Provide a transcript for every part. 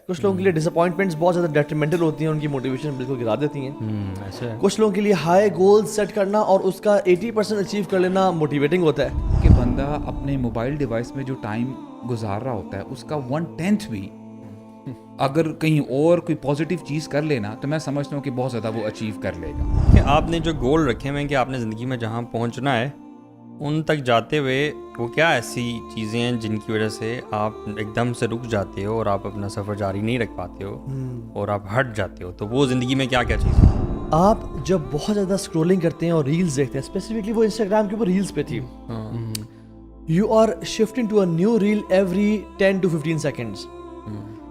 کچھ لوگوں کے لیے ڈس اپوائنٹمنٹس بہت زیادہ ڈیٹریمنٹل ہوتی ہیں, ان کی موٹیویشن بالکل گرا دیتی ہیں. کچھ لوگوں کے لیے ہائی گولز سیٹ کرنا اور اس کا 80% اچیو کر لینا موٹیویٹنگ ہوتا ہے. کہ بندہ اپنے موبائل ڈیوائس میں جو ٹائم گزار رہا ہوتا ہے اس کا 1/10 بھی اگر کہیں اور کوئی پازیٹیو چیز کر لینا تو میں سمجھتا ہوں کہ بہت زیادہ وہ اچیو کر لے گا. کہ آپ نے جو گول رکھے ہوئے ہیں کہ آپ نے زندگی میں جہاں پہنچنا ہے ان تک جاتے ہوئے وہ کیا ایسی چیزیں ہیں جن کی وجہ سے آپ ایک دم سے رک جاتے ہو اور آپ اپنا سفر جاری نہیں رکھ پاتے ہو اور آپ ہٹ جاتے ہو, تو وہ زندگی میں کیا کیا چیز ہے؟ آپ جب بہت زیادہ اسکرولنگ کرتے ہیں اور ریلز دیکھتے ہیں, اسپیسیفکلی وہ انسٹاگرام کے اوپر ریلز پہ تھی, you are shifting to a new reel every 10 to 15 seconds.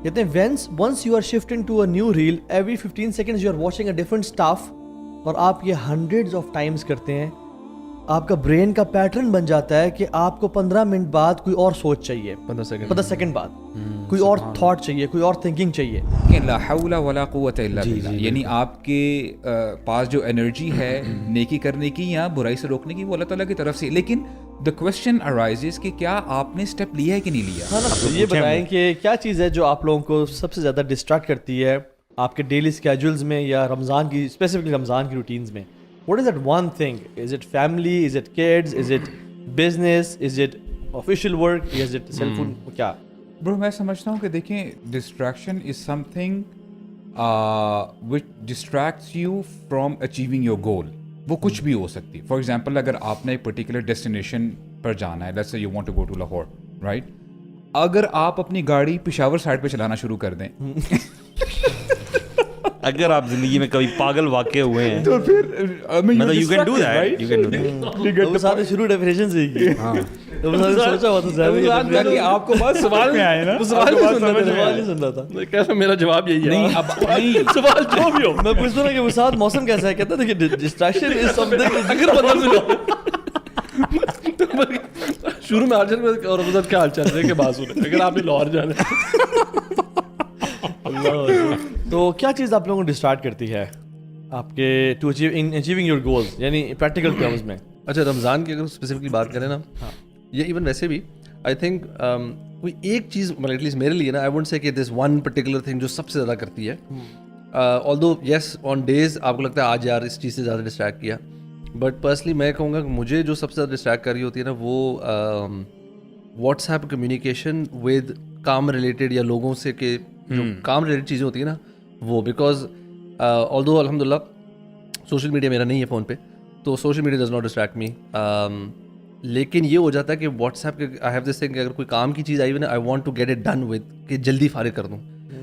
کہتے ہیں once you are shifting to a new reel every 15 seconds you are watching a different stuff, اور آپ یہ hundreds of times کرتے ہیں, آپ کا برین کا پیٹرن بن جاتا ہے کہ آپ کو 15 منٹ بعد کوئی اور سوچ چاہیے, 15 سیکنڈ بعد کوئی اور تھاٹ چاہیے, کوئی اور تھنکنگ چاہیے. کہ لا حول ولا قوت الا باللہ, یعنی آپ کے پاس جو انرجی ہے نیکی کرنے کی یا برائی سے روکنے کی وہ اللہ تعالیٰ کی طرف سے. لیکن the question arises کہ کیا آپ نے اسٹیپ لیا ہے کہ نہیں لیا. یہ بتائیں کہ کیا چیز ہے جو آپ لوگوں کو سب سے زیادہ ڈسٹریکٹ کرتی ہے آپ کے ڈیلی اسکیجولز میں یا رمضان کی, اسپیسیفکلی رمضان کی روٹینز میں؟ What is that one thing? Is it family? Is it kids? Is it business? Is it official work? Is it cell phone? کیا برو میں سمجھتا ہوں کہ دیکھیں distraction is something which distracts you from achieving your goal. وہ کچھ بھی ہو سکتی ہے. فار ایگزامپل اگر آپ نے ایک پرٹیکولر ڈیسٹینیشن پر جانا ہے, let's say you want to go to Lahore, right, اگر آپ اپنی گاڑی پشاور سائڈ پہ چلانا شروع کر دیں اگر آپ زندگی میں کبھی پاگل واقع ہوئے ہیں تو پھر مطلب you can do that, you can do that. وہ سارے شروع ڈیفینیشن سے ہی ہاں سوچا ہوا تھا کہ آپ کو بس سوال میں آئے نا, سوال نہیں سن رہا تھا. کیسا میرا جواب یہی ہے. نہیں اب نہیں سوال جو بھی ہو میں پوچھتا ہوں کہ وسعت موسم کیسا ہے, کہتا تھا کہ ڈسٹریکشن از سم تھنگ. اگر شروع میں آرجن میں اور وسعت کیا حال چل ہے کہ بات سنیں اگر آپ نے لاہور جانا تو کیا چیز آپ لوگوں کو ڈسٹارٹ کرتی ہے آپ کے ٹو اچیونگ یور گولز, یعنی پریکٹیکل ٹرمز میں؟ اچھا رمضان کی اگر اسپیسیفکلی بات کریں نا, یا ایون ویسے بھی آئی تھنک کوئی ایک چیز ایٹ لیسٹ میرے لیے نا, آئی وونٹ سے کہ دس ون پرٹیکولر تھنگ جو سب سے زیادہ کرتی ہے. آلدو یس آن ڈیز آپ کو لگتا ہے آج یار اس چیز سے زیادہ ڈسٹریکٹ کیا, بٹ پرسنلی میں کہوں گا کہ مجھے جو سب سے زیادہ ڈسٹریکٹ کر رہی ہوتی ہے نا وہ واٹس ایپ کمیونیکیشن ود کام ریلیٹڈ یا لوگوں سے کہ جو کام ریلیٹڈ چیزیں ہوتی ہیں نا وہ. بیکاز آلدو الحمد للہ سوشل میڈیا میرا نہیں ہے فون پہ, تو social media does not distract me, لیکن یہ ہو جاتا ہے کہ واٹس ایپ کے آئی ہیو دس تھنگ کہ اگر کوئی کام کی چیز آئی ہوئی نا, I want to get it done with کہ جلدی فارغ کر دوں.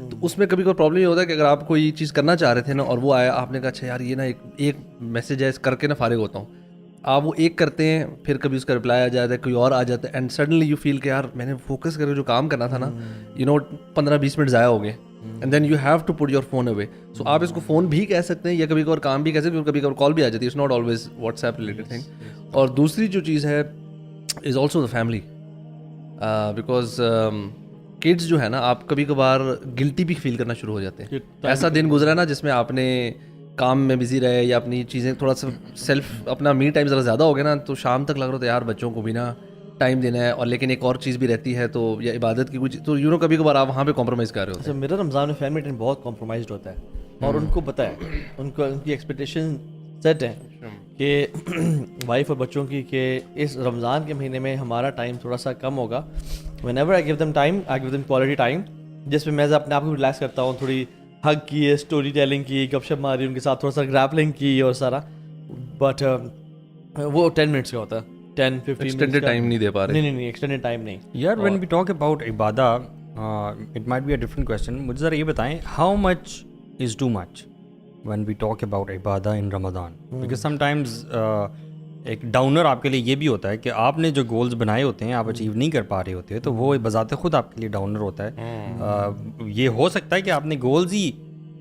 تو اس میں کبھی کوئی پرابلم یہ ہوتا ہے کہ اگر آپ کوئی چیز کرنا چاہ رہے تھے نا اور وہ آیا, آپ نے کہا اچھا یار یہ نا ایک میسج ہے کر کے نا فارغ ہوتا ہوں, آپ وہ ایک کرتے ہیں, پھر کبھی اس کا رپلائی آ جاتا ہے, کوئی اور آ جاتا ہے, اینڈ سڈنلی یو فیل کہ یار میں نے فوکس کر کے جو کام کرنا تھا نا, یو نو 15-20 منٹ ضائع ہو گئے, and then you have to put your phone away. So آپ اس کو فون بھی کہہ سکتے ہیں یا کبھی کبھار کام بھی کہہ سکتے ہیں, کبھی کبھار کال بھی آ جاتی ہے, it's not always WhatsApp related thing. اور دوسری جو چیز ہے is also the family, because kids جو ہے نا آپ کبھی کبھار گلٹی بھی فیل کرنا شروع ہو جاتے ہیں. ایسا دن گزرا نا جس میں آپ نے کام میں بزی رہے یا اپنی چیزیں تھوڑا سا سیلف اپنا می ٹائم ذرا زیادہ ہو گیا نا, تو شام تک لگ رہا تھا یار بچوں کو بھی نا ٹائم دینا ہے, اور لیکن ایک اور چیز بھی رہتی ہے تو یا عبادت کی کچھ, تو یو نو کبھی کبھار آپ وہاں پہ کمپرومائز کر رہے ہوتے ہیں. میرا رمضان میں فیملی ٹائم بہت کمپرومائزڈ ہوتا ہے, اور ان کو پتہ ہے, ان کی ایکسپیکٹیشن سیٹ ہے کہ وائف اور بچوں کی کہ اس رمضان کے مہینے میں ہمارا ٹائم تھوڑا سا کم ہوگا. When ever I give them time, I give them quality time, جس میں اپنے آپ کو ریلیکس کرتا ہوں, تھوڑی ہگ کی ہے, اسٹوری ٹیلنگ کی, گپ شپ ماری ان کے ساتھ, تھوڑا سا گریپلنگ کی اور سارا. بٹ وہ 10 منٹس کا ہوتا ہے, 10-15 ایکسٹینڈیڈ ٹائم نہیں دے پا رہے. نہیں ایکسٹینڈیڈ ٹائم نہیں. یار وین وی ٹاک اباؤٹ عبادہ, it might be a different question. مجھے ذرا یہ بتائیں how much is too much when we talk about عبادہ in Ramadan, because sometimes ایک ڈاؤنر آپ کے لیے یہ بھی ہوتا ہے کہ آپ نے جو گولز بنائے ہوتے ہیں آپ اچیو نہیں کر پا رہے ہوتے, تو وہ بذات خود آپ کے لیے ڈاؤنر ہوتا ہے. یہ ہو سکتا ہے کہ آپ نے گولز ہی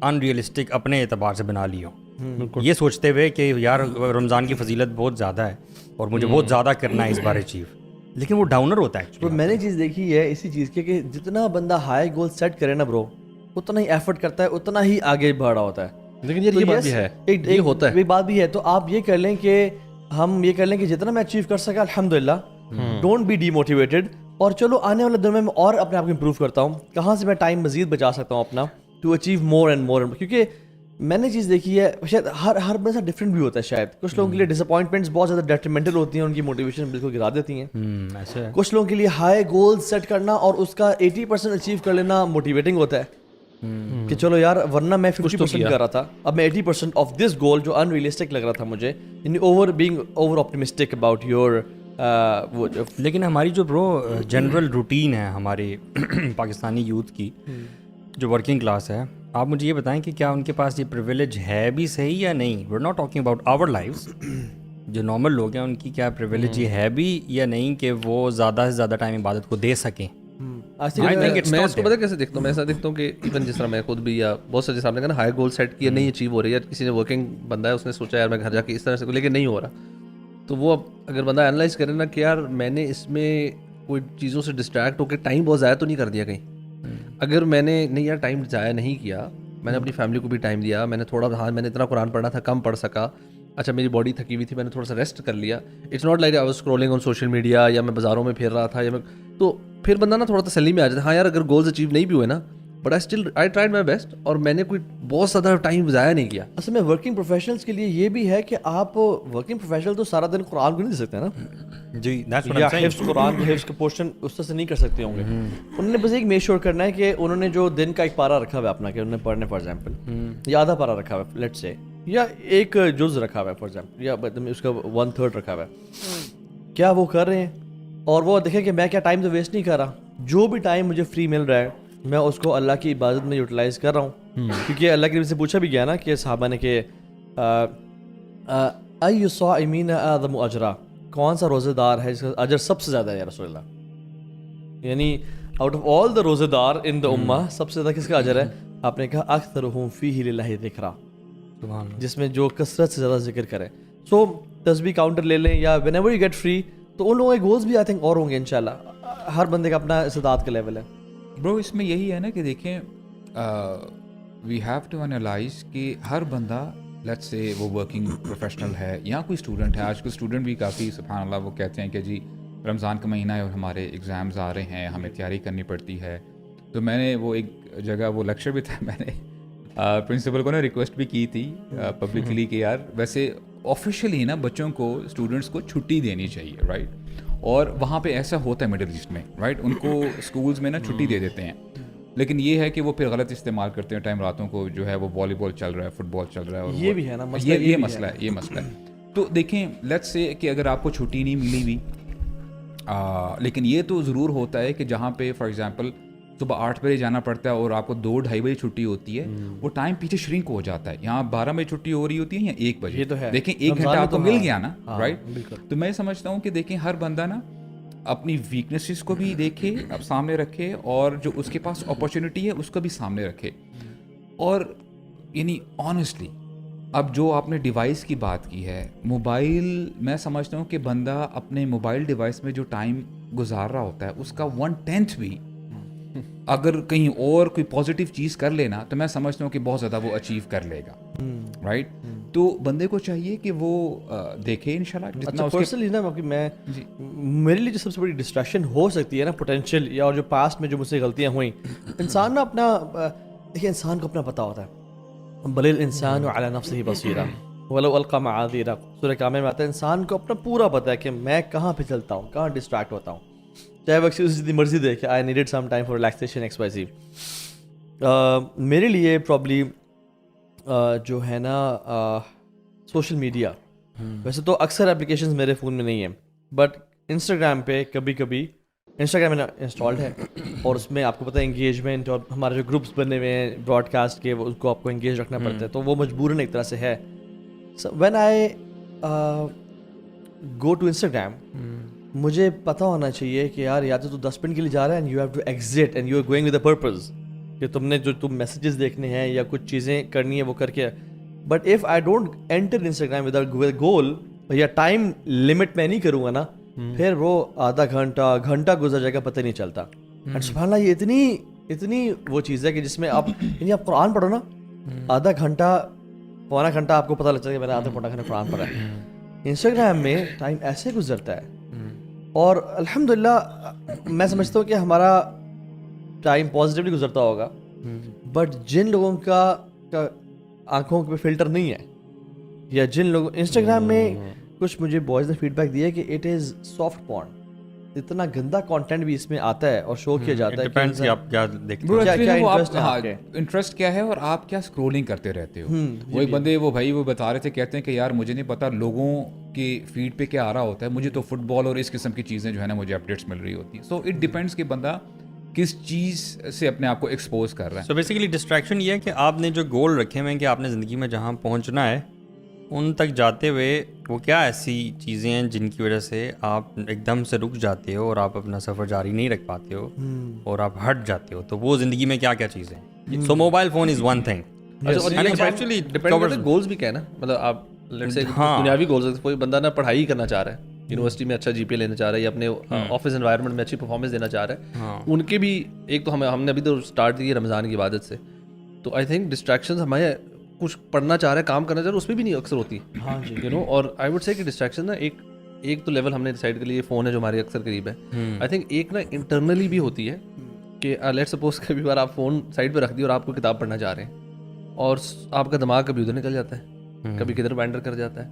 ان ریئلسٹک اپنے اعتبار سے بنا لی ہوں, یہ سوچتے ہوئے کہ یار رمضان کی فضیلت بہت زیادہ ہے اور مجھے بہت زیادہ کرنا ہے اس بار اچیو, لیکن وہ ڈاؤنر ہوتا ہے. تو میں نے چیز دیکھی ہے اسی چیز کے کہ جتنا بندہ ہائی گول سیٹ کرے نا برو, اتنا ہی ایفرٹ کرتا ہے, اتنا ہی آگے بڑھ رہا ہوتا ہے. لیکن یہ بات بھی ہے, یہ ہوتا ہے, یہ بات بھی ہے. تو آپ یہ کر لیں کہ ہم یہ کر لیں کہ جتنا میں اچیو کر سکا الحمدللہ, ڈونٹ بی ڈی موٹیویٹڈ, اور چلو آنے والے دنوں میں میں اور اپنے آپ کو امپروو کرتا ہوں, کہاں سے میں ٹائم مزید بچا سکتا ہوں اپنا to achieve more and more, کیونکہ میں نے چیز دیکھی ہے شاید ہر بندہ ڈفرینٹ بھی ہوتا ہے. شاید کچھ لوگوں کے لیے ڈس اپوائنٹمنٹس بہت زیادہ ڈیٹریمنٹل ہوتی ہیں, ان کی موٹیویشن بالکل گرا دیتی ہیں. ایسے ہے. کچھ لوگوں کے لیے ہائی گول سیٹ کرنا اور اس کا 80% اچیو کر لینا موٹیویٹنگ ہوتا ہے کہ چلو یار ورنہ میں 50% کر رہا تھا, اب میں 80% آف دس گول جو ان ریئلسٹک لگ رہا تھا مجھے, یعنی اوور آپٹیمسٹک اباؤٹ یور. لیکن ہماری جو برو جنرل روٹین ہے ہمارے پاکستانی یوتھ کی جو ورکنگ کلاس ہے, آپ مجھے یہ بتائیں کہ کیا ان کے پاس یہ پریویلیج ہے بھی صحیح یا نہیں؟ We are not talking about our lives, جو نارمل لوگ ہیں ان کی کیا پریویلیج یہ ہے بھی یا نہیں کہ وہ زیادہ سے زیادہ ٹائم عبادت کو دے سکیں؟ میں اس کو پتہ کیسے دیکھتا ہوں, میں ایسا دیکھتا ہوں کہ ایون جس طرح میں خود بھی یا بہت سے جیسے آپ نے کہا نا ہائی گول سیٹ کیا نہیں اچیو ہو رہی ہے, کسی نے ورکنگ بندہ ہے اس نے سوچا یار میں گھر جا کے اس طرح سے, لیکن نہیں ہو رہا, تو وہ اب اگر بندہ انالائز کرے نا کہ یار میں نے اس میں کوئی چیزوں سے ڈسٹریکٹ ہو کے ٹائم بہت ضائع تو نہیں کر دیا کہیں. اگر میں نے نہیں یار ٹائم ضائع نہیں کیا, میں نے اپنی فیملی کو بھی ٹائم دیا, میں نے تھوڑا, ہاں میں نے اتنا قرآن پڑھنا تھا کم پڑھ سکا, اچھا میری باڈی تھکی ہوئی تھی میں نے تھوڑا سا ریسٹ کر لیا. It's not like I was scrolling on social media یا میں بازاروں میں پھر رہا تھا یا میں, تو پھر بندہ نا تھوڑا تسلی میں آ جاتا ہے. ہاں یار اگر گولز اچیو نہیں بھی ہوئے نا, but I tried my best, اور میں نے کوئی بہت زیادہ ٹائم ضائع نہیں کیا. اصل میں ورکنگ پروفیشنلس کے لیے یہ بھی ہے کہ آپ ورکنگ پروفیشنل تو سارا دن قرآن کو نہیں دے سکتے نا, جی یا حفظ قرآن کے حفظ کا پورشن اس طرح سے نہیں کر سکتے ہوں گے. انہوں نے بس ایک میک شیور کرنا ہے کہ انہوں نے جو دن کا ایک پارا رکھا ہوا ہے اپنا کہ انہوں نے پڑھنے فار ایگزامپل, یا آدھا پارا رکھا ہوا ہے لیٹ سے, یا ایک جز رکھا ہوا ہے فار ایگزامپل, یا اس کا 1/3 رکھا ہوا ہے, کیا وہ کر رہے ہیں, اور وہ دیکھیں کہ میں کیا ٹائم تو ویسٹ نہیں کر رہا, جو بھی ٹائم مجھے فری مل رہا ہے میں اس کو اللہ کی عبادت میں یوٹیلائز کر رہا ہوں. کیونکہ اللہ کے نبی سے پوچھا بھی گیا نا کہ صحابہ نے کہ ای الصائمین اعظم اجرا, کون سا روزے دار ہے جس کا اجر سب سے زیادہ ہے یا رسول اللہ, یعنی آؤٹ آف آل دا روزے دار ان دا امہ سب سے زیادہ کس کا اجر ہے؟ آپ نے کہا اکثرہم فیہ للہ ذکرا, جس میں جو کثرت سے زیادہ ذکر کرے. سو تسبیح کاؤنٹر لے لیں یا whenever you get free, تو ان لوگوں کے گولز بھی آئی تھنک اور ہوں گے انشاءاللہ. ہر بندے کا اپنا استطاعت کا لیول ہے. برو اس میں یہی ہے نا کہ دیکھیں وی ہیو ٹو انالائز کہ ہر بندہ لیٹس سے وہ ورکنگ پروفیشنل ہے یا کوئی اسٹوڈنٹ ہے. آج کل اسٹوڈنٹ بھی کافی سبحان اللہ وہ کہتے ہیں کہ جی رمضان کا مہینہ ہے اور ہمارے ایگزامز آ رہے ہیں, ہمیں تیاری کرنی پڑتی ہے. تو میں نے وہ ایک جگہ وہ لیکچر بھی تھا, میں نے پرنسپل کو نا ریکویسٹ بھی کی تھی پبلکلی کہ یار ویسے آفیشیلی نا بچوں کو اسٹوڈنٹس کو چھٹی دینی چاہیے رائٹ, اور وہاں پہ ایسا ہوتا ہے مڈل ایسٹ میں رائٹ, ان کو اسکولز میں نا چھٹی دے دیتے ہیں, لیکن یہ ہے کہ وہ پھر غلط استعمال کرتے ہیں ٹائم, راتوں کو جو ہے وہ والی بال چل رہا ہے, فٹ بال چل رہا ہے, اور یہ بھی ہے نا یہ مسئلہ ہے. تو دیکھیں لیٹس سے کہ اگر آپ کو چھٹی نہیں ملی ہوئی, لیکن یہ تو ضرور ہوتا ہے کہ جہاں پہ فار ایگزامپل صبح 8 بجے جانا پڑتا ہے اور آپ کو 2-2:30 بجے چھٹی ہوتی ہے, وہ ٹائم پیچھے شرنک ہو جاتا ہے. یہاں 12 بجے چھٹی ہو رہی ہوتی ہے یا 1 بجے, دیکھیں 1 گھنٹہ آپ کو مل گیا نا رائٹ. تو میں سمجھتا ہوں کہ دیکھیں ہر بندہ نا اپنی ویکنیسز کو بھی دیکھے, اب سامنے رکھے, اور جو اس کے پاس اپرچونیٹی ہے اس کو بھی سامنے رکھے. اور یعنی آنیسٹلی اب جو آپ نے ڈیوائس کی بات کی ہے, موبائل, میں سمجھتا ہوں کہ بندہ اپنے موبائل ڈیوائس میں جو ٹائم گزار رہا ہوتا ہے اس کا 1/10 بھی اگر کہیں اور کوئی پازیٹیو چیز کر لینا, تو میں سمجھتا ہوں کہ بہت زیادہ وہ اچیو کر لے گا رائٹ. تو بندے کو چاہیے کہ وہ دیکھے انشاءاللہ جتنا اس پرسنلی نا میں میرے لیے جو سب سے بڑی ڈسٹریکشن ہو سکتی ہے نا پوٹینشیل, یا اور جو پاسٹ میں جو مجھ سے غلطیاں ہوئیں, انسان نا اپنا دیکھیں انسان کو اپنا پتہ ہوتا ہے, بل الانسان علی نفسہ بصیرہ ولو القی معاذیرہ, سورہ کامل میں آتا ہے انسان کو اپنا پورا پتہ ہے کہ میں کہاں پہ چلتا ہوں, کہاں ڈسٹریکٹ ہوتا ہوں, چاہے وہ ایکسکیوز جتنی مرضی دے کہ I needed some time for relaxation X Y Z. میرے لیے پرابلی جو ہے نا سوشل میڈیا, ویسے تو اکثر اپلیکیشنز میرے فون میں نہیں ہیں, بٹ انسٹاگرام پہ کبھی کبھی انسٹاگرام میں انسٹالڈ ہے, اور اس میں آپ کو پتہ ہے انگیجمنٹ اور ہمارے جو گروپس بنے ہوئے ہیں براڈ کاسٹ کے, اس کو آپ کو انگیج رکھنا پڑتا ہے, تو وہ مجبوراً ایک طرح سے ہے. When I go to Instagram, مجھے پتہ ہونا چاہیے کہ یار یا تو 10 منٹ کے لیے جا رہا ہے and you have to exit and you are going with a purpose, کہ تم نے جو تم میسیجز دیکھنے ہیں یا کچھ چیزیں کرنی ہے وہ کر کے. But if I don't enter Instagram with goal, یا ٹائم لمٹ میں نہیں کروں گا نا, پھر وہ آدھا گھنٹہ گزر جائے گا پتہ نہیں چلتا. اینڈ سبحان اللہ یہ اتنی وہ چیز ہے کہ جس میں آپ یعنی آپ قرآن پڑھو نا, آدھا گھنٹہ پونا گھنٹہ آپ کو پتہ لگتا ہے کہ میں نے آدھا پونا گھنٹہ قرآن پڑھا ہے. انسٹاگرام میں ٹائم ایسے گزرتا ہے اور الحمدللہ میں سمجھتا ہوں کہ ہمارا ٹائم پازیٹیولی گزرتا ہوگا, بٹ جن لوگوں کا آنکھوں پہ فلٹر نہیں ہے, یا جن لوگوں انسٹاگرام میں کچھ مجھے بوائز نے فیڈ بیک دیا کہ اٹ از سافٹ پورن, اتنا گندا کانٹینٹ بھی اس میں آتا ہے اور شو کیا جاتا ہے ڈیپینڈس کہ آپ کیا دیکھتے Bro, ہیں. actually وہ interest ہے آپ کے؟ انٹرسٹ کیا ہے اور آپ کیا اسکرولنگ کرتے رہتے ہو. وہی بندے وہ بھائی وہ بتا رہے تھے, کہتے ہیں کہ یار مجھے نہیں پتا لوگوں کی فیڈ پہ کیا آ رہا ہوتا ہے, مجھے تو فٹ بال اور اس قسم کی چیزیں جو ہے نا مجھے اپڈیٹس مل رہی ہوتی ہیں. سو اٹ ڈپینڈس کہ بندہ کس چیز سے اپنے آپ کو ایکسپوز کر رہا ہے. سو بیسیکلی ڈسٹریکشن یہ ہے کہ آپ نے جو گول رکھے ہوئے ہیں کہ آپ نے زندگی میں جہاں پہنچنا ہے ان تک جاتے ہوئے وہ کیا ایسی چیزیں ہیں جن کی وجہ سے آپ ایک دم سے رک جاتے ہو اور آپ اپنا سفر جاری نہیں رکھ پاتے ہو اور آپ ہٹ جاتے ہو, تو وہ زندگی میں کیا کیا چیزیں ہیں. So mobile phone is one thing. Goals بھی کیا ہے نا, مطلب آپ دنیاوی گولز, کوئی بندہ نا پڑھائی کرنا چاہ رہا ہے, یونیورسٹی میں اچھا جی پی لینا چاہ رہا ہے, یا اپنے آفس انوائرمنٹ میں اچھی پرفارمنس دینا چاہ رہا ہے, ان کے بھی ایک تو ہم نے ابھی تو اسٹارٹ کی رمضان کی عبادت سے, تو آئی تھنک ڈسٹریکشنز ہمیں کچھ پڑھنا چاہ رہا ہے, کام کرنا چاہ رہا ہے, اس میں بھی نہیں اکثر ہوتی, یو نو. اور آئی وڈ سے کہ ڈسٹریکشن نا ایک تو لیول ہم نے ڈیسائڈ کر لیا, فون ہے جو ہمارے اکثر قریب ہے. آئی تھنک ایک نا انٹرنلی بھی ہوتی ہے کہ لیٹ سپوز کبھی بار آپ فون سائڈ پہ رکھ دی اور آپ کو کتاب پڑھنا چاہ رہے ہیں, اور آپ کا دماغ کبھی ادھر نکل جاتا ہے, کبھی کدھر وینڈر کر جاتا ہے,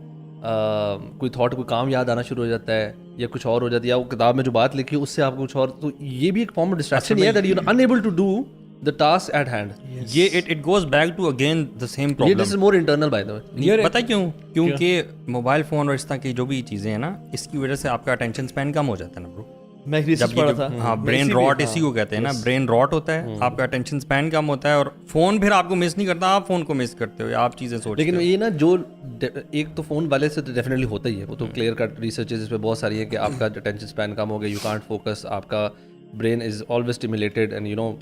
کوئی تھاٹ کوئی کام یاد آنا شروع ہو جاتا ہے, یا کچھ اور ہو جاتی ہے, یا وہ کتاب میں جو بات لکھی ہے اس سے آپ کو کچھ اور, تو یہ بھی ایک فارم آف ڈسٹریکشن ہے that you are unable to do the task at hand. یہ it goes back to again the same problem. This is more internal by the way. پتہ کیوں؟ کیونکہ موبائل فون اور اس طرح کی جو بھی چیزیں ہیں نا, اس کی وجہ سے آپ کا اٹینشن اسپین کم ہو جاتا ہے نا برو. میں ایک ریسرچ پڑھا تھا, ہاں برین راٹ اسی کو کہتے ہیں نا, برین راٹ ہوتا ہے, آپ کا اٹینشن اسپین کم ہوتا ہے, اور فون پھر آپ کو مس نہیں کرتا, آپ فون کو مس کرتے ہو, آپ چیزیں سوچتے ہو. لیکن یہ نا جو ایک تو فون والے سے تو ڈیفینیٹلی ہوتا ہی ہے, وہ تو کلیئر کٹ ریسرچ اس پہ بہت ساری ہے کہ آپ کا اٹینشن اسپین کم ہو گیا, یو کانٹ فوکس, آپ کا brain is always stimulated and you know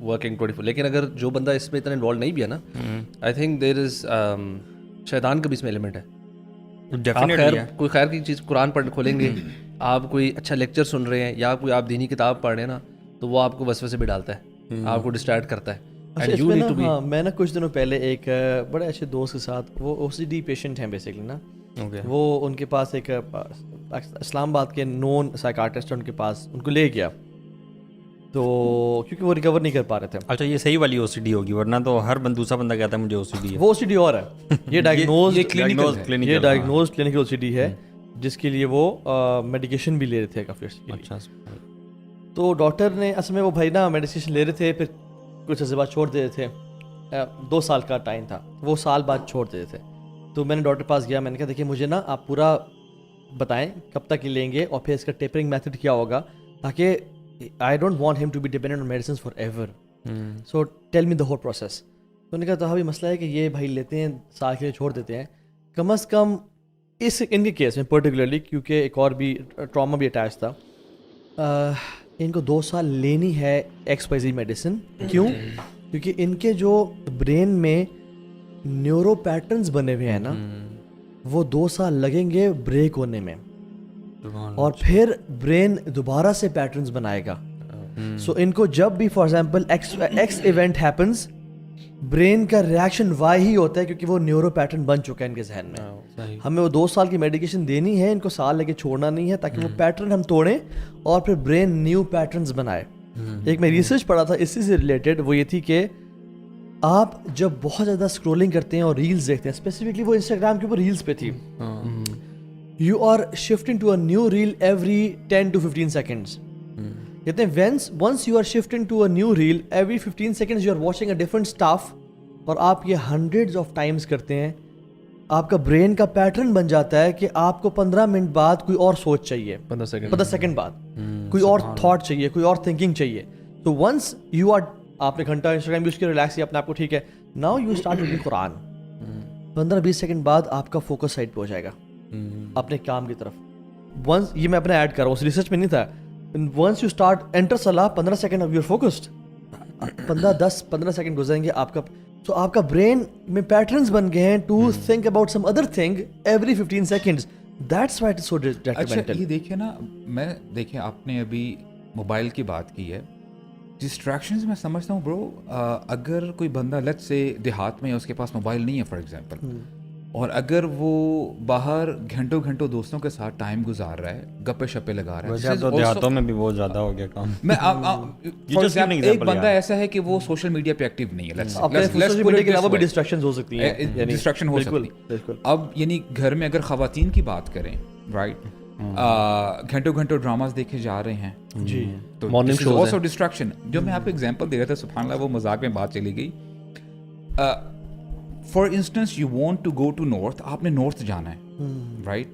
working 24. لیکن اگر جو بندہ اس میں اتنا انوالو نہیں بھی ہے نا, آئی تھنک دیر از شیطان کا بھی اس میں ایلیمنٹ ہے. کوئی خیر کی چیز قرآن پڑھ کھولیں گے, آپ کوئی اچھا لیکچر سن رہے ہیں, یا کوئی آپ دینی کتاب پڑھ رہے ہیں نا, تو وہ آپ کو وسوسے بھی ڈالتا ہے, آپ کو ڈسٹریکٹ کرتا ہے. میں نا کچھ دنوں پہلے ایک بڑے اچھے دوست کے ساتھ, وہ او سی ڈی پیشنٹ ہیں بیسکلی نا, وہ ان کے پاس ایک اسلام آباد کے نون سائیکارٹسٹ ان کے پاس ان کو لے گیا, تو کیونکہ وہ ریکور نہیں کر پا رہے تھے. اچھا یہ صحیح والی او سی ڈی ہوگی, ورنہ تو ہر دوسرا بندہ کہتا ہے مجھے او سی ڈی ہے. وہ او سی ڈی اور ہے, یہ ڈائگنوز کلینکل او سی ڈی ہے, جس کے لیے وہ میڈیکیشن بھی لے رہے تھے کافی. اچھا, تو ڈاکٹر نے اصل میں وہ بھائی نا میڈیکیشن لے رہے تھے, پھر کچھ عرصے بعد چھوڑ دے رہے تھے, 2 سال کا ٹائم تھا, وہ سال بعد چھوڑ دے رہے تھے. تو میں نے ڈاکٹر پاس گیا, میں نے کہا دیکھیے مجھے نا آپ پورا بتائیں کب تک لیں گے, اور پھر اس کا ٹیپرنگ میتھڈ کیا ہوگا, تاکہ I don't want him to be dependent on medicines forever. So tell me the whole process. تو نے کہا تو ابھی مسئلہ ہے کہ یہ بھائی لیتے ہیں, سال کے لیے چھوڑ دیتے ہیں, کم از کم ان کے کیس میں پرٹیکولرلی, کیونکہ ایک اور بھی ٹراما بھی اٹیچ تھا, ان کو 2 سال لینی ہے XYZ میڈیسن. کیوں؟ کیونکہ ان کے جو برین میں نیورو پیٹرنز بنے ہوئے ہیں نا, وہ 2 سال لگیں گے بریک ہونے میں, اور پھر برین دوبارہ سے پیٹرنز بنائے گا. سو ان کو جب بھی for example x event happens, brain کا ریئیکشن وائی ہی ہوتا ہے, کیونکہ وہ نیورو پیٹرن بن چکا ہے ان کے ذہن میں. ہمیں وہ 2 سال کی میڈیکیشن دینی ہے, ان کو سال لے کے چھوڑنا نہیں ہے, تاکہ وہ پیٹرن ہم توڑیں اور پھر برین نیو پیٹرنز بنائے. ایک میں ریسرچ پڑھا تھا اسی سے ریلیٹڈ, وہ یہ تھی کہ آپ جب بہت زیادہ اسکرولنگ کرتے ہیں اور ریلز دیکھتے ہیں, اسپیسیفکلی وہ انسٹاگرام کے اوپر ریلز پہ تھی, you are shifting to a new reel every 10 to 15 seconds. کہتے ہیں once you are shifting to a new reel every 15 seconds you are watching a different stuff, اور آپ یہ hundreds of times کرتے ہیں, آپ کا برین کا پیٹرن بن جاتا ہے کہ آپ کو 15 منٹ بعد کوئی اور سوچ چاہیے, 15 سیکنڈ بعد کوئی اور تھاٹ چاہیے, کوئی اور تھنکنگ چاہیے. تو once you are, آپ نے گھنٹہ انسٹاگرام یوز کیا, ریلیکس کیا اپنے آپ کو, ٹھیک ہے, now you start reading Quran, 15-20 second بعد آپ کا فوکس سائڈ پہ ہو جائے گا اپنے کام کی طرف. ونس یہ میں اپنا ایڈ کر رہا ہوں, اس ریسرچ میں نہیں تھا, ونس یو اسٹارٹ انٹر صلاح 15 second of your focused, 15 second گزریں گے آپ کا, تو آپ کا برین میں پیٹرنز بن گئے ہیں to think about some other thing every 15 seconds. That's why it is so detrimental. اچھا یہ دیکھیں نا, میں دیکھیں آپ نے ابھی موبائل کی بات کی ہے, ڈسٹریکشنز میں سمجھتا ہوں برو, اگر کوئی بندہ لیٹس سے دیہات میں اس کے پاس موبائل نہیں ہے فار ایگزامپل, اور اگر وہ باہر گھنٹوں گھنٹوں دوستوں کے ساتھ ٹائم گزار رہا ہے, گپے شپے لگا رہا ہے. ویسے اب تو دیہاتوں میں بھی بہت زیادہ ہو گیا کام. میں ایک بندہ ایسا ہے کہ وہ سوشل میڈیا پہ ایکٹیو نہیں ہے, سوشل میڈیا کے علاوہ بھی ڈسٹریکشنز ہو سکتی ہیں, ڈسٹریکشن ہو سکتی ہے. اب یعنی گھر میں اگر خواتین کی بات کریں, رائٹ, گھنٹوں گھنٹوں ڈراماز دیکھے جا رہے ہیں جی, تو دس از آلسو ڈسٹریکشن. جو میں آپ کو ایگزامپل دے رہا تھا, سبحان اللہ وہ مذاق میں بات چلی گئی. For instance you want to go to north, آپ نے نارتھ جانا ہے, رائٹ.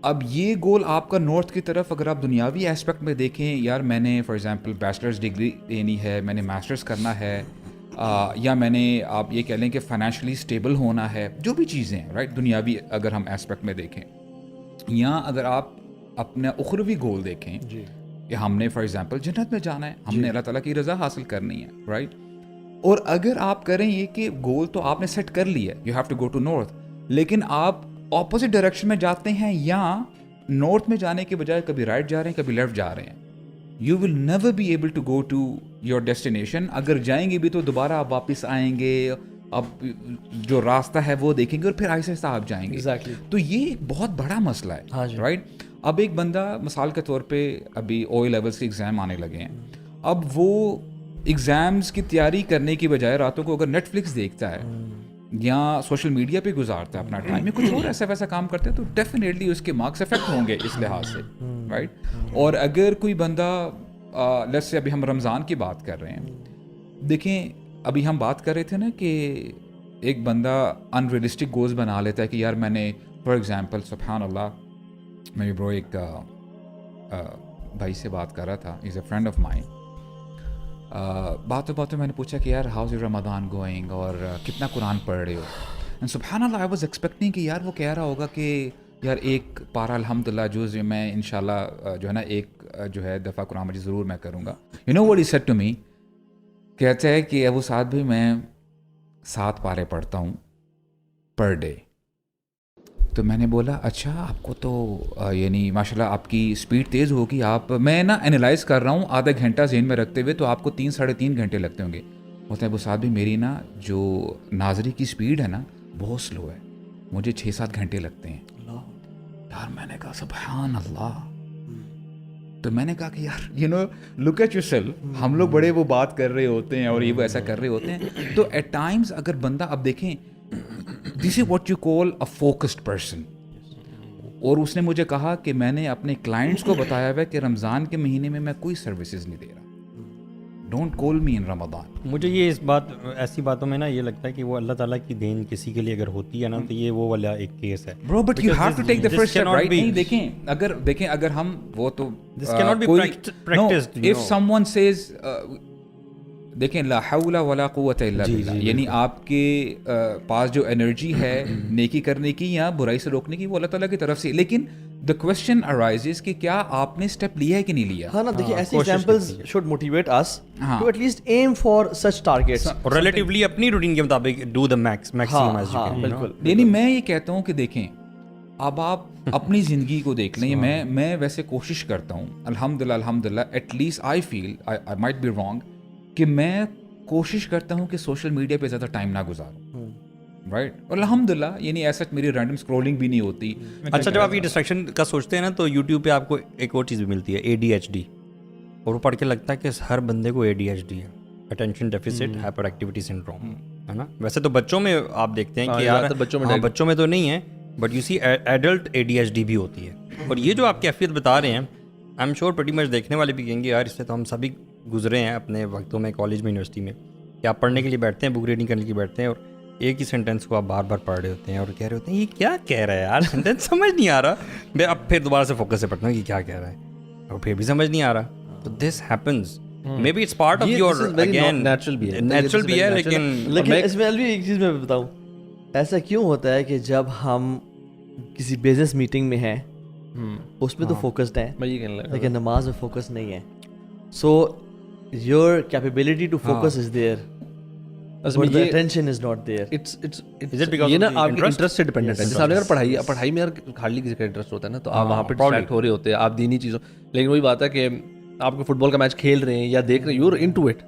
اب یہ گول آپ کا نارتھ کی طرف, اگر آپ دنیاوی ایسپیکٹ میں دیکھیں, یار میں نے فار ایگزامپل بیچلرز ڈگری لینی ہے, میں نے ماسٹرز کرنا ہے, یا میں نے آپ یہ کہہ لیں کہ فائنینشلی اسٹیبل ہونا ہے, جو بھی چیزیں ہیں, رائٹ, دنیاوی اگر ہم ایسپیکٹ میں دیکھیں, یا اگر آپ اپنا اخروی گول دیکھیں کہ ہم نے فار ایگزامپل جنت میں جانا ہے, ہم نے اللہ تعالیٰ کی رضا حاصل کرنی ہے, رائٹ. اور اگر آپ کریں یہ کہ گول تو آپ نے سیٹ کر لیا ہے, you have to go to north, لیکن آپ اپوزٹ ڈائریکشن میں جاتے ہیں, یا نارتھ میں جانے کے بجائے کبھی رائٹ جا رہے ہیں کبھی لیفٹ جا رہے ہیں, you will never be able to go to your destination. اگر جائیں گے بھی تو دوبارہ آپ واپس آئیں گے, اب جو راستہ ہے وہ دیکھیں گے اور پھر آہستہ آہستہ آپ جائیں گے. تو یہ ایک بہت بڑا مسئلہ ہے, رائٹ. اب ایک بندہ مثال کے طور پہ ابھی او لیولس کے ایگزام آنے لگے ہیں, اب وہ ایگزامس کی تیاری کرنے کی بجائے راتوں کو اگر نیٹ فلکس دیکھتا ہے یا سوشل میڈیا پہ گزارتا ہے اپنا ٹائم, یا کچھ اور ایسا ویسا کام کرتا ہے, تو ڈیفینیٹلی اس کے مارکس افیکٹ ہوں گے اس لحاظ سے, رائٹ. اور اگر کوئی بندہ لیٹس سے ابھی ہم رمضان کی بات کر رہے ہیں, دیکھیں ابھی ہم بات کر رہے تھے نا کہ ایک بندہ ان ریئلسٹک گولز بنا لیتا ہے کہ یار میں نے فار ایگزامپل سبحان اللہ, میں برو ایک بھائی سے بات کر رہا تھا, از اے فرینڈ آف مائن. باتوں باتوں میں نے پوچھا کہ یار ہاؤز یور رمضان گوئنگ, اور کتنا قرآن پڑھ رہے ہو. اینڈ سبحان اللہ آئی واز ایکسپیکٹنگ کہ یار وہ کہہ رہا ہوگا کہ یار ایک پارہ الحمدللہ جز میں انشاءاللہ جو ہے نا ایک جو ہے دفعہ قرآن مجید ضرور میں کروں گا. You know what he said to me, کہتا ہے کہ ابو سعد بھائی میں 7 پارے پڑھتا ہوں پر ڈے. تو میں نے بولا اچھا آپ کو تو یعنی ماشاء اللہ آپ کی اسپیڈ تیز ہوگی, آپ میں نا انالائز کر رہا ہوں آدھا گھنٹہ ذہن میں رکھتے ہوئے, تو آپ کو 3-3.5 گھنٹے لگتے ہوں گے. بولتے ہیں ابو صاحب بھی میری نا جو ناظری کی اسپیڈ ہے نا بہت سلو ہے, مجھے 6-7 گھنٹے لگتے ہیں. یار میں نے کہا سبحان اللہ. تو میں نے کہا کہ یار you know look at yourself, ہم لوگ بڑے وہ بات کر رہے ہوتے ہیں اور یہ وہ ایسا کر رہے ہوتے ہیں, تو ایٹ ٹائمز اگر بندہ, اب دیکھیں this is what you call a focused person. اور اس نے مجھے کہا کہ میں نے اپنے کلائنٹس کو بتایا ہوا ہے کہ رمضان کے مہینے میں کوئی سروسز نہیں دے رہا, ڈونٹ کال می ان رمضان. مجھے یہ اس بات ایسی باتوں میں نا یہ لگتا ہے کہ وہ اللہ تعالیٰ کی دین کسی کے لیے اگر ہوتی ہے نا تو یہ وہ والا ایک کیس ہے. Bro but you have to take the first step, right. نہیں دیکھیں اگر ہم وہ تو this can not be practiced. If someone says, دیکھیں لا حول ولا قوت الا باللہ, یعنی آپ کے پاس جو انرجی ہے نیکی کرنے کی یا برائی سے روکنے کی وہ اللہ تعالیٰ کی طرف سے, لیکن the question arises کہ کیا آپ نے اسٹیپ لیا ہے کہ نہیں لیا. ہاں نا, دیکھیے ایسی examples should motivate us to at least aim for such targets. relatively اپنی روٹین کے مطابق do the maximum as you can. بالکل. یعنی میں یہ کہتا ہوں کہ دیکھیں اب آپ اپنی زندگی کو دیکھ لیں. میں ویسے کوشش کرتا ہوں الحمدللہ at least I feel I might be wrong کہ میں کوشش کرتا ہوں کہ سوشل میڈیا پہ زیادہ ٹائم نہ گزاروں, رائٹ. اور الحمدللہ یعنی ایسا میری رینڈم اسکرولنگ بھی نہیں ہوتی. اچھا جب آپ یہ ڈسٹریکشن کا سوچتے ہیں نا تو یوٹیوب پہ آپ کو ایک اور چیز بھی ملتی ہے ADHD, اور وہ پڑھ کے لگتا ہے کہ ہر بندے کو ADHD ہے, attention deficit hyper activity syndrome, ہے نا. ویسے تو بچوں میں آپ دیکھتے ہیں کہ یار بچوں میں تو نہیں ہے, but you see adult ADHD بھی ہوتی ہے. اور یہ جو آپ کیفیت بتا رہے ہیں I am sure pretty much دیکھنے والے بھی کہیں گے یار اس سے تو ہم سبھی گزرے ہیں اپنے وقتوں میں, کالج میں, یونیورسٹی میں, کہ آپ پڑھنے کے لیے بیٹھتے ہیں, بک ریڈنگ کرنے کے لیے بیٹھتے ہیں, اور ایک ہی سینٹینس کو آپ بار بار پڑھ رہے ہوتے ہیں اور کہہ رہے ہوتے ہیں یہ کیا کہہ رہا ہے یار, سینٹینس سمجھ نہیں آ رہا. میں اب پھر دوبارہ سے فوکس سے پڑھتا ہوں کہ کیا کہہ رہا ہے, اور پھر بھی سمجھ نہیں آ رہا. تو this happens, maybe it's part of your again natural بھی ہے, لیکن اس میں ایک چیز میں بتاؤں, ایسا کیوں ہوتا ہے کہ جب ہم کسی بزنس میٹنگ میں ہیں اس میں تو فوکسڈ ہیں لیکن نماز میں فوکس نہیں ہے. So your capability to focus is there, but the attention is not there. is it because یہ نا of آپ کے انٹرسٹ سے ڈیپینڈنٹ ہے. جیسے آپ نے اگر پڑھائی میں یار ہارڈلی کسی کا انٹرسٹ ہوتا ہے نا تو آپ وہاں پہ ڈسٹریکٹ ہو رہے ہوتے ہیں, آپ دینی چیزوں. لیکن وہی بات ہے کہ آپ کو فٹ بال کا میچ کھیل رہے ہیں یا دیکھ رہے ہیں, یو آر انٹو اٹ,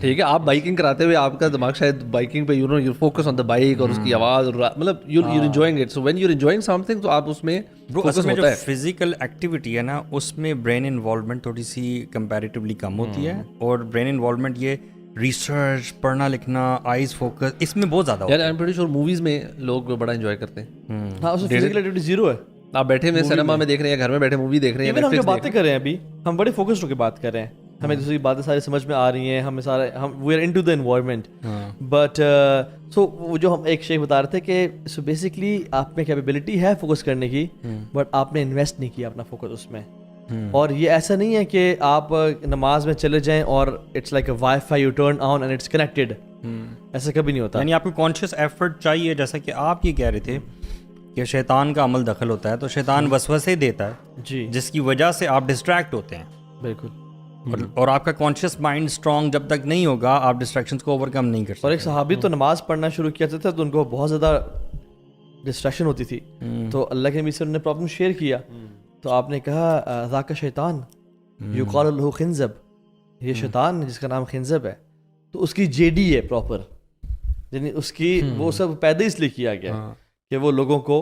ٹھیک ہے. آپ بائکنگ کراتے ہوئے آپ کا دماغ شاید بائکنگ پہ you know you focus on the bike اور اس کی آواز, اور مطلب you enjoying it. So when you enjoying something تو آپ اس میں فوکس جو ہوتا ہے. فزیکل ایکٹیویٹی ہے نا اس میں برین انوالومنٹ تھوڑی سی کمپیریٹیولی کم ہوتی ہے, اور برین انوالومنٹ یہ ریسرچ, پڑھنا لکھنا, آئیز فوکس اس میں بہت زیادہ ہوتا یار I am pretty sure movies میں لوگ بڑا انجوائے کرتے ہیں. ہاں اس میں فزیکل ایکٹیویٹی زیرو ہے. آپ بیٹھے ہوئے سنیما میں دیکھ رہے ہیں, گھر میں بیٹھے مووی دیکھ رہے ہیں, ایون ہم جو باتیں کر رہے ہیں ابھی ہم بڑے فوکسڈ ہو کے بات کر رہے ہیں, ہمیں دوسری کی باتیں ساری سمجھ میں آ رہی ہیں, ہمیں سارے ہم we are into the environment. But so وہ جو ہم ایک شیخ بتا رہے تھے کہ سو بیسکلی آپ میں کیپیبلٹی ہے فوکس کرنے کی, بٹ آپ نے انویسٹ نہیں کیا اپنا فوکس اس میں. اور یہ ایسا نہیں ہے کہ آپ نماز میں چلے جائیں اور it's like a wifi you turn on and it's connected, ایسا کبھی نہیں ہوتا. یعنی آپ کو کانشیس ایفرٹ چاہیے, جیسا کہ آپ یہ کہہ رہے تھے کہ شیطان کا عمل دخل ہوتا ہے, تو شیطان وسوسے دیتا ہے جی, جس کی وجہ سے آپ ڈسٹریکٹ ہوتے ہیں. بالکل. اور آپ کا کانشیس مائنڈ اسٹرانگ جب تک نہیں ہوگا آپ ڈسٹریکشنس کو اوور کم نہیں کر سکتے. اور ایک صحابی تو نماز پڑھنا شروع کیا تھا تو ان کو بہت زیادہ ڈسٹریکشن ہوتی تھی, تو اللہ کے نبی سے انہوں نے پرابلم شیئر کیا, تو آپ نے کہا ذاک شیطان یقال له خنزب, یہ شیطان جس کا نام خنزب ہے, تو اس کی جے ڈی ہے پراپر, یعنی اس کی وہ سب پیدا اس لیے کیا گیا کہ وہ لوگوں کو,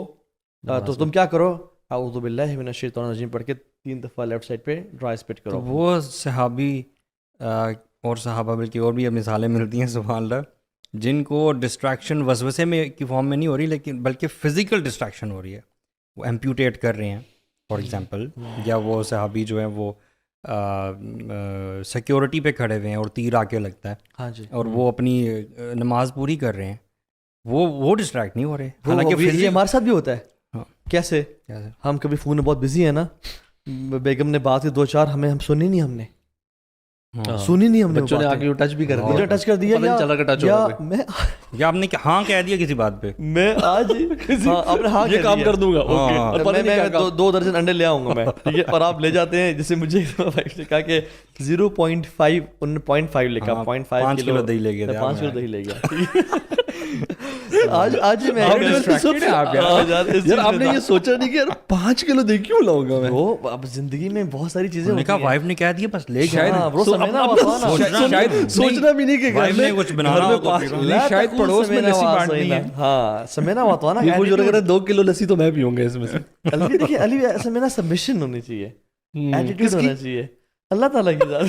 تو تم کیا کرو اعوذ باللہ من الشیطان الرجیم پڑھ کے 3 دفعہ لیفٹ سائڈ پہ ڈرائی اسپٹ کرو. وہ صحابی اور صحابہ بلکہ اور بھی مثالیں ملتی ہیں سبحان اللہ, جن کو ڈسٹریکشن وسوسے میں کی فارم میں نہیں ہو رہی, لیکن بلکہ فزیکل ڈسٹریکشن ہو رہی ہے. وہ ایمپیوٹیٹ کر رہے ہیں فار ایگزامپل, یا وہ صحابی جو ہیں وہ سیکیورٹی پہ کھڑے ہوئے ہیں اور تیر آ کے لگتا ہے, ہاں جی, اور وہ اپنی نماز پوری کر رہے ہیں, وہ ڈسٹریکٹ نہیں ہو رہے. حالانکہ یہ ہمارے ساتھ بھی ہوتا ہے. کیسے؟ کیسے؟ ہم کبھی فون میں بہت بزی ہیں نا, بیگم نے بات کی 2-4 ہم سنی نہیں, ہم نے سنی نہیں, ہم نے بچوں نے آگے ٹچ بھی کر دیا, ٹچ کر دیا, یا آپ نے ہاں کہہ دیا کسی بات پہ, میں آج آپ نے ہاں یہ کام کر دوں گا, میں 2 درجن انڈے لے آؤں گا میں, ٹھیک ہے, اور آپ لے جاتے ہیں. جیسے مجھے کہا کہ 0.5 لکھا, 5 کلو دہی لے گیا, 5 کلو دہی لے گیا. آج میں یار آپ نے یہ سوچا نہیں کہ یار 5 کلو دہی کیوں لاؤں گا میں, وہ اب زندگی میں بہت ساری چیزیں ہوتی ہیں. وائف نے کہہ دیا بس لے گیا, شاید سوچنا بھی نہیں کہ وائف نے کچھ بنانا ہوگا, شاید پڑوس میں لسی بانٹنی ہے. ہاں سمینا ہوا تو نا, یہ مجھے لگ رہا ہے 2 کلو لسی تو میں پیوں گا اس میں سے. علی دیکھیے, علی سمینا سبمیشن ہونی چاہیے, ایٹیٹیوڈ ہونا چاہیے اللہ تعالیٰ کی ذات.